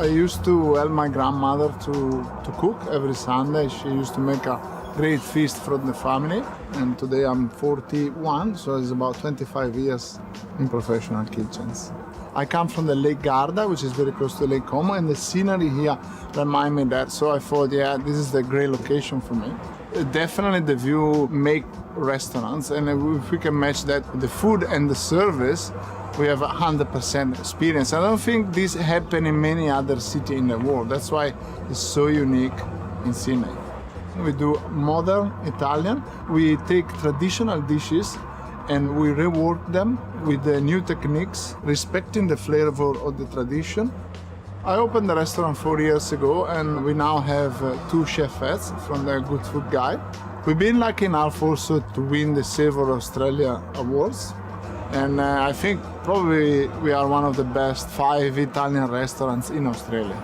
I used to help my grandmother to cook every Sunday. She used to make a great feast for the family. And today I'm 41, so it's about 25 years in professional kitchens. I come from the Lake Garda, which is very close to Lake Como, and the scenery here remind me that. So I thought, yeah, this is the great location for me. Definitely the view make restaurants, and if we can match that with the food and the service, we have 100% experience. I don't think this happens in many other cities in the world. That's why it's so unique in Sydney. We do modern Italian. We take traditional dishes and we rework them with the new techniques, respecting the flavor of the tradition. I opened the restaurant 4 years ago, and we now have 2 chefs from the Good Food Guide. We've been lucky enough also to win the Savour Australia Awards. And I think probably we are one of the best 5 Italian restaurants in Australia.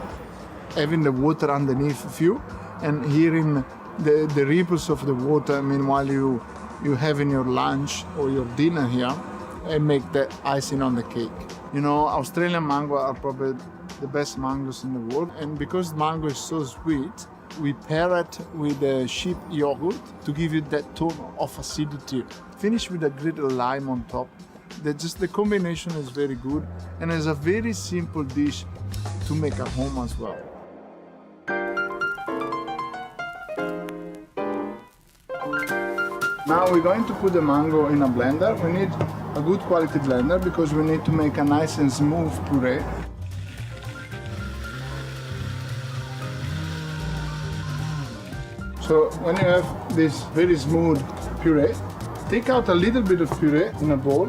Having the water underneath you and hearing the ripples of the water, meanwhile you having your lunch or your dinner here, and make the icing on the cake. You know, Australian mango are probably the best mangoes in the world, and because mango is so sweet, we pair it with the sheep yogurt to give you that tone of acidity. Finish with a grated lime on top. The combination is very good, and it's a very simple dish to make at home as well. Now we're going to put the mango in a blender. We need a good quality blender because we need to make a nice and smooth puree. So when you have this very smooth puree, take out a little bit of puree in a bowl,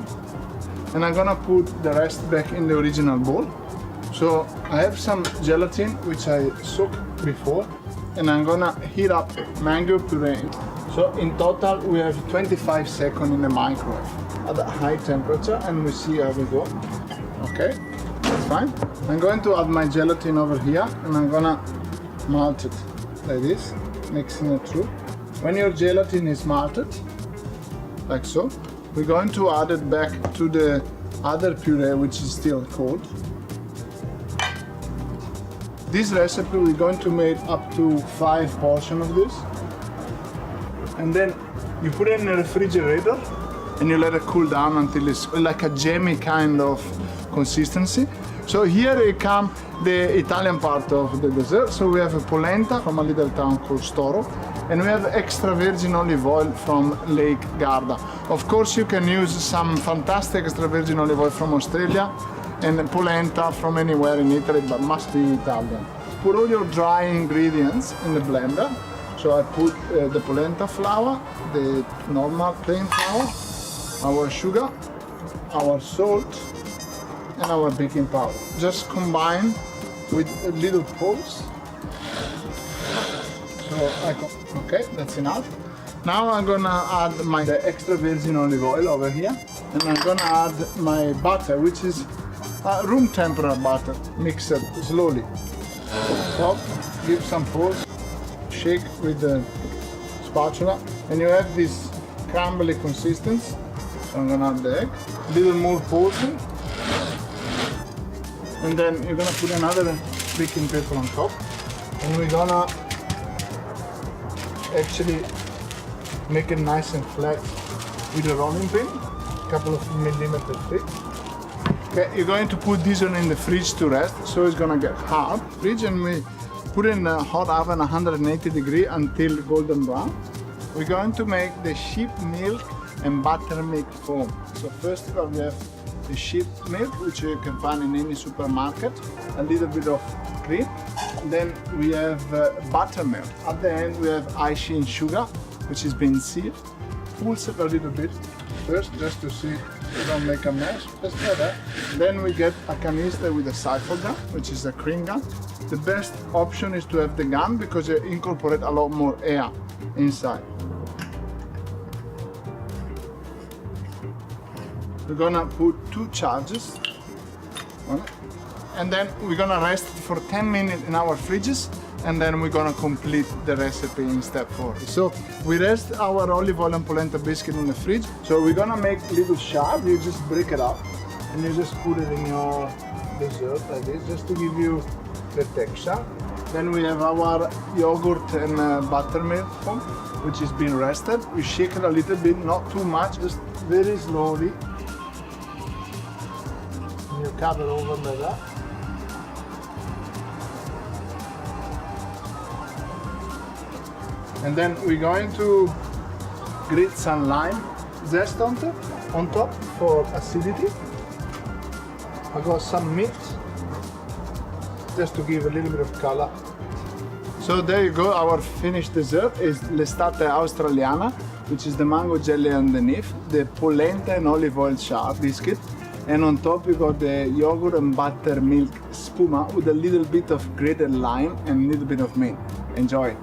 and I'm gonna put the rest back in the original bowl. So I have some gelatin which I soaked before, and I'm gonna heat up mango puree. So in total we have 25 seconds in the microwave at a high temperature, and we see how we go. Okay, that's fine. I'm going to add my gelatin over here, and I'm gonna melt it like this, mixing it through. When your gelatin is melted, like so, we're going to add it back to the other puree which is still cold. This recipe we're going to make up to 5 portions of this. And then you put it in the refrigerator and you let it cool down until it's like a jammy kind of consistency. So here it comes the Italian part of the dessert. So we have a polenta from a little town called Storo, and we have extra virgin olive oil from Lake Garda. Of course you can use some fantastic extra virgin olive oil from Australia and polenta from anywhere in Italy, but must be Italian. Put all your dry ingredients in the blender. So I put the polenta flour, the normal plain flour, our sugar, our salt, and our baking powder. Just combine with a little pulse. Okay, that's enough. Now I'm gonna add the extra virgin olive oil over here, and I'm gonna add my butter, which is room temperature butter. Mix it slowly. So give some pulse. Shake with the spatula, and you have this crumbly consistency. So I'm gonna add the egg, a little more pulsing, and then you're gonna put another baking paper on top, and we're gonna actually make it nice and flat with a rolling pin, a couple of millimeters thick. Okay, you're going to put this one in the fridge to rest, so it's gonna get hard. Fridge, and we put it in a hot oven 180 degrees until golden brown. We're going to make the sheep milk and buttermilk foam. So first of all, we have the sheep milk, which you can find in any supermarket, a little bit of cream. Then we have buttermilk. At the end we have icing sugar, which has been sieved. Pulse it a little bit first, just to see we don't make a mess, just like that. Then we get a canister with a siphon gun, which is a cream gun. The best option is to have the gun because it incorporates a lot more air inside. We're gonna put 2 charges on it, and then we're gonna rest for 10 minutes in our fridges, and then we're gonna complete the recipe in step 4. So we rest our olive oil and polenta biscuit in the fridge. So we're gonna make little sharp. You just break it up and you just put it in your dessert like this, just to give you the texture. Then we have our yogurt and buttermilk foam, which is being rested. We shake it a little bit, not too much, just very slowly. You cover over like that. And then we're going to grate some lime zest on top for acidity. I got some meat just to give a little bit of color. So there you go, our finished dessert is l'estate australiana, which is the mango jelly underneath, the polenta and olive oil char biscuit, and on top you got the yogurt and buttermilk spuma with a little bit of grated lime and a little bit of mint. Enjoy!